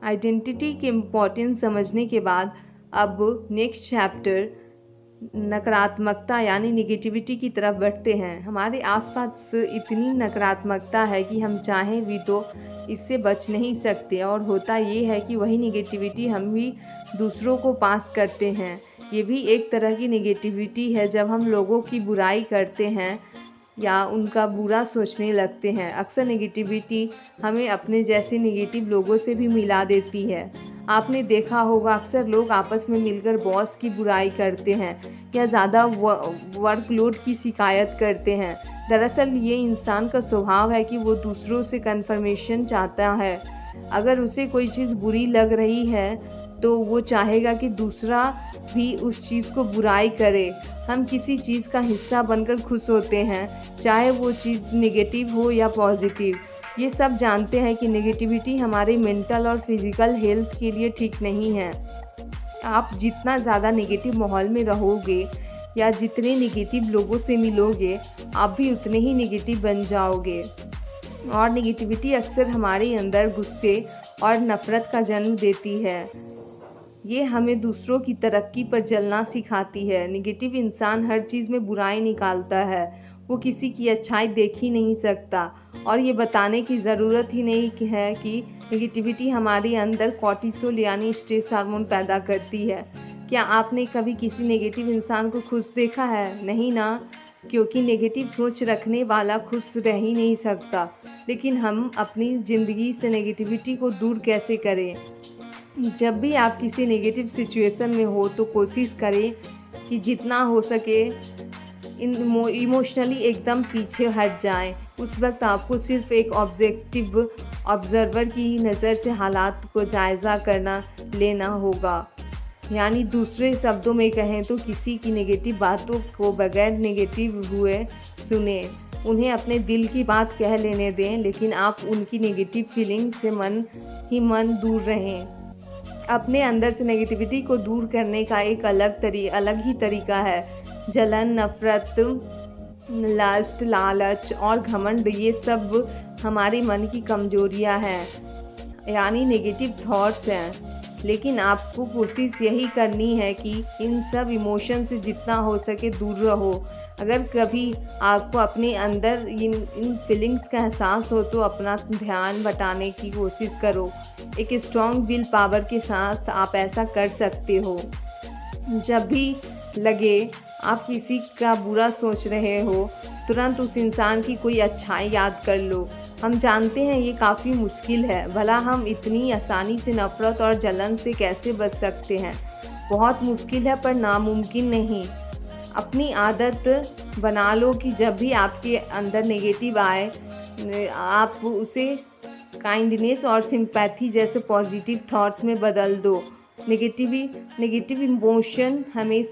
Identity के importance समझने के बाद अब नेक्स्ट चैप्टर नकारात्मकता यानी निगेटिविटी की तरफ बढ़ते हैं। हमारे आसपास इतनी नकारात्मकता है कि हम चाहें भी तो इससे बच नहीं सकते, और होता ये है कि वही निगेटिविटी हम भी दूसरों को पास करते हैं। ये भी एक तरह की निगेटिविटी है जब हम लोगों की बुराई करते हैं या उनका बुरा सोचने लगते हैं। अक्सर नेगेटिविटी हमें अपने जैसे नेगेटिव लोगों से भी मिला देती है। आपने देखा होगा अक्सर लोग आपस में मिलकर बॉस की बुराई करते हैं या ज़्यादा वर्कलोड की शिकायत करते हैं। दरअसल ये इंसान का स्वभाव है कि वो दूसरों से कन्फर्मेशन चाहता है। अगर उसे कोई चीज़ बुरी लग रही है तो वो चाहेगा कि दूसरा भी उस चीज़ को बुराई करे। हम किसी चीज़ का हिस्सा बनकर खुश होते हैं, चाहे वो चीज़ नेगेटिव हो या पॉजिटिव। ये सब जानते हैं कि नेगेटिविटी हमारे मेंटल और फिज़िकल हेल्थ के लिए ठीक नहीं है। आप जितना ज़्यादा नेगेटिव माहौल में रहोगे या जितने नेगेटिव लोगों से मिलोगे, आप भी उतने ही नेगेटिव बन जाओगे। और नेगेटिविटी अक्सर हमारे अंदर गुस्से और नफ़रत का जन्म देती है। ये हमें दूसरों की तरक्की पर जलना सिखाती है। नेगेटिव इंसान हर चीज़ में बुराई निकालता है, वो किसी की अच्छाई देख ही नहीं सकता। और ये बताने की ज़रूरत ही नहीं है कि नेगेटिविटी हमारे अंदर कॉर्टिसोल यानी स्ट्रेस हार्मोन पैदा करती है। क्या आपने कभी किसी नेगेटिव इंसान को खुश देखा है? नहीं ना, क्योंकि नेगेटिव सोच रखने वाला खुश रह ही नहीं सकता। लेकिन हम अपनी ज़िंदगी से नेगेटिविटी को दूर कैसे करें? जब भी आप किसी नेगेटिव सिचुएशन में हो तो कोशिश करें कि जितना हो सके इमोशनली एकदम पीछे हट जाएं। उस वक्त आपको सिर्फ एक ऑब्जर्वर की नज़र से हालात को जायज़ा लेना होगा। यानी दूसरे शब्दों में कहें तो किसी की नेगेटिव बातों को बगैर नेगेटिव हुए सुने। उन्हें अपने दिल की बात कह लेने दें, लेकिन आप उनकी नेगेटिव फीलिंग से मन दूर रहें। अपने अंदर से नेगेटिविटी को दूर करने का एक अलग ही तरीका है। जलन, नफ़रत, लस्ट, लालच और घमंड, ये सब हमारे मन की कमजोरियां हैं, यानी नेगेटिव थॉट्स हैं। लेकिन आपको कोशिश यही करनी है कि इन सब इमोशन से जितना हो सके दूर रहो। अगर कभी आपको अपने अंदर इन फीलिंग्स का एहसास हो तो अपना ध्यान बटाने की कोशिश करो। एक स्ट्रॉन्ग विल पावर के साथ आप ऐसा कर सकते हो। जब भी लगे आप किसी का बुरा सोच रहे हो, तुरंत उस इंसान की कोई अच्छाई याद कर लो। हम जानते हैं ये काफ़ी मुश्किल है, भला हम इतनी आसानी से नफ़रत और जलन से कैसे बच सकते हैं? बहुत मुश्किल है पर नामुमकिन नहीं। अपनी आदत बना लो कि जब भी आपके अंदर नेगेटिव आए, आप उसे काइंडनेस और सिंपैथी जैसे पॉजिटिव थॉट्स में बदल दो। नेगेटिव इमोशन हमें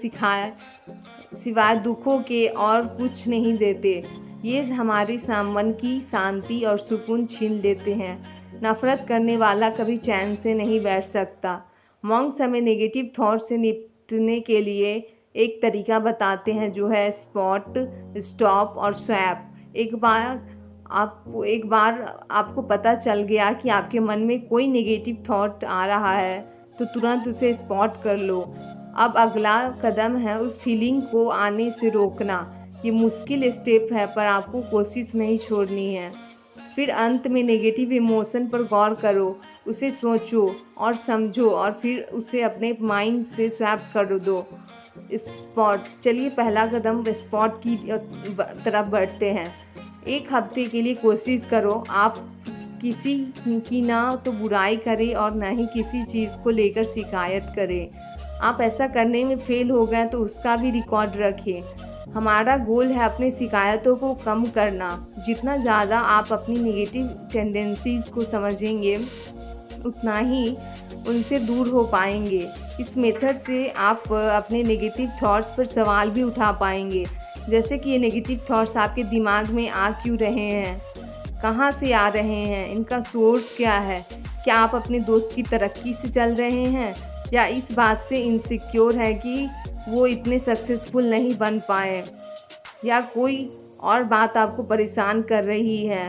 सिवाय दुखों के और कुछ नहीं देते। ये हमारे मन की शांति और सुकून छीन लेते हैं। नफ़रत करने वाला कभी चैन से नहीं बैठ सकता। मॉन्क्स हमें नेगेटिव थॉट से निपटने के लिए एक तरीका बताते हैं, जो है स्पॉट, स्टॉप और स्वैप। एक बार आपको पता चल गया कि आपके मन में कोई नेगेटिव थॉट आ रहा है तो तुरंत उसे स्पॉट कर लो। अब अगला कदम है उस फीलिंग को आने से रोकना। ये मुश्किल स्टेप है पर आपको कोशिश नहीं छोड़नी है। फिर अंत में नेगेटिव इमोशन पर गौर करो, उसे सोचो और समझो और फिर उसे अपने माइंड से स्वैप कर दो। स्पॉट, चलिए पहला कदम स्पॉट की तरफ बढ़ते हैं। एक हफ्ते के लिए कोशिश करो आप किसी की ना तो बुराई करें और ना ही किसी चीज़ को लेकर शिकायत करें। आप ऐसा करने में फेल हो गए तो उसका भी रिकॉर्ड रखें। हमारा गोल है अपनी शिकायतों को कम करना। जितना ज़्यादा आप अपनी नेगेटिव टेंडेंसीज़ को समझेंगे उतना ही उनसे दूर हो पाएंगे। इस मेथड से आप अपने नेगेटिव थॉट्स पर सवाल भी उठा पाएंगे, जैसे कि ये नेगेटिव थॉट्स आपके दिमाग में आ क्यों रहे हैं, कहाँ से आ रहे हैं, इनका सोर्स क्या है। क्या आप अपने दोस्त की तरक्की से चल रहे हैं या इस बात से इनसिक्योर है कि वो इतने सक्सेसफुल नहीं बन पाए, या कोई और बात आपको परेशान कर रही है।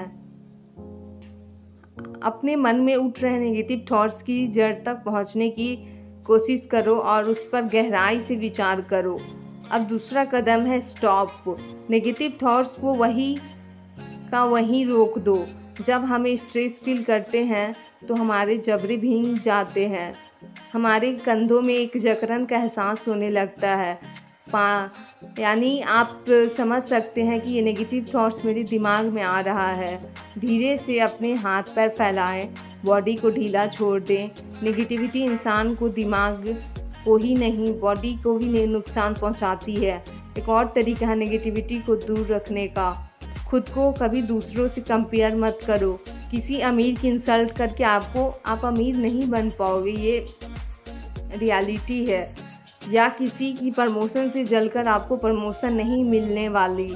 अपने मन में उठ रहे नेगेटिव थॉट्स की जड़ तक पहुंचने की कोशिश करो और उस पर गहराई से विचार करो। अब दूसरा कदम है स्टॉप। नेगेटिव थॉट्स को वहीं रोक दो। जब हम स्ट्रेस फील करते हैं तो हमारे जबड़े भीग जाते हैं, हमारे कंधों में एक जकड़न का एहसास होने लगता है। यानी आप समझ सकते हैं कि ये नेगेटिव थॉट्स मेरे दिमाग में आ रहा है। धीरे से अपने हाथ पैर फैलाएं, बॉडी को ढीला छोड़ दें। नेगेटिविटी इंसान को, दिमाग को ही नहीं, बॉडी को भी नुकसान पहुंचाती है। एक और तरीका है नेगेटिविटी को दूर रखने का। खुद को कभी दूसरों से कंपेयर मत करो। किसी अमीर की इंसल्ट करके आप अमीर नहीं बन पाओगे, ये रियलिटी है। या किसी की प्रमोशन से जलकर आपको प्रमोशन नहीं मिलने वाली।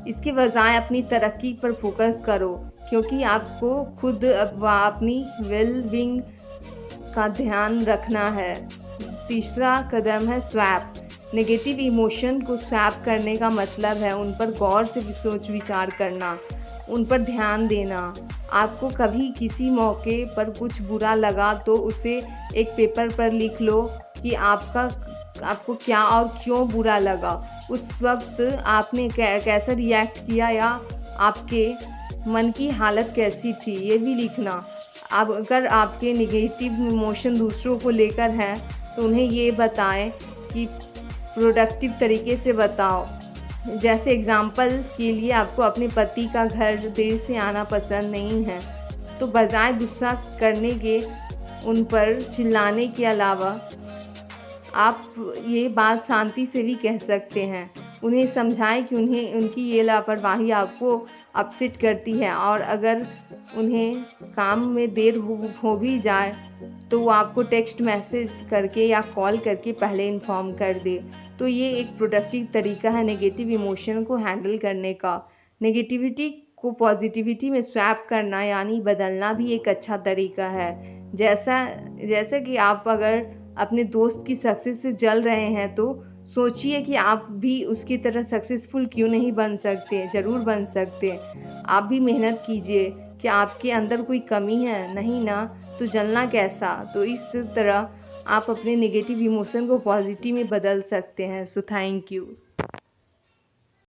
इसके बजाय अपनी तरक्की पर फोकस करो, क्योंकि आपको खुद अपनी वेल बीइंग का ध्यान रखना है। तीसरा कदम है स्वैप। नेगेटिव इमोशन को स्वैप करने का मतलब है उन पर गौर से सोच विचार करना, उन पर ध्यान देना। आपको कभी किसी मौके पर कुछ बुरा लगा तो उसे एक पेपर पर लिख लो कि आपको क्या और क्यों बुरा लगा, उस वक्त आपने कैसा रिएक्ट किया या आपके मन की हालत कैसी थी, ये भी लिखना। अब अगर आपके नेगेटिव इमोशन दूसरों को लेकर हैं तो उन्हें ये बताएं कि प्रोडक्टिव तरीके से बताओ। जैसे एग्जाम्पल के लिए आपको अपने पति का घर देर से आना पसंद नहीं है, तो बजाय गुस्सा करने के उन पर चिल्लाने के अलावा आप ये बात शांति से भी कह सकते हैं। उन्हें समझाएं कि उनकी ये लापरवाही आपको अपसेट करती है, और अगर उन्हें काम में देर हो भी जाए तो वो आपको टेक्स्ट मैसेज करके या कॉल करके पहले इन्फॉर्म कर दे। तो ये एक प्रोडक्टिव तरीका है नेगेटिव इमोशन को हैंडल करने का। नेगेटिविटी को पॉजिटिविटी में स्वैप करना यानी बदलना भी एक अच्छा तरीका है। जैसा कि आप अगर अपने दोस्त की सक्सेस से जल रहे हैं तो सोचिए कि आप भी उसकी तरह सक्सेसफुल क्यों नहीं बन सकते। ज़रूर बन सकते। आप भी मेहनत कीजिए। क्या आपके अंदर कोई कमी है? नहीं ना, तो जलना कैसा। तो इस तरह आप अपने नेगेटिव इमोशन को पॉजिटिव में बदल सकते हैं। So thank you.